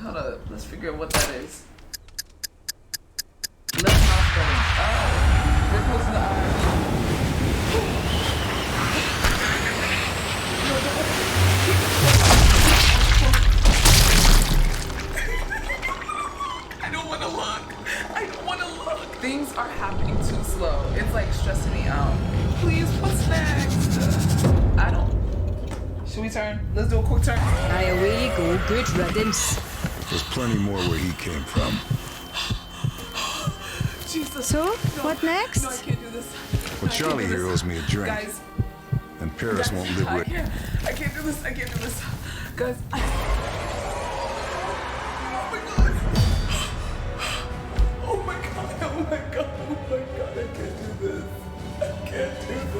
Hold up. Let's figure out what that is. Left mouth going. Oh. We're close to the eye. I don't want to look. I don't want to look. Things are happening too slow. It's like stressing me out. Please, what's next? I don't. Should we turn? Let's do a quick turn. Aye, away you go. Good riddance. There's plenty more where he came from. Jesus. So, No. what next? No, I can't do this. Well, Charlie here owes me a drink. Guys. And Paris won't live I with... can't do this. I can't do this. Guys, oh my god. Oh my god. Oh my god. Oh my god. I can't do this. I can't do this.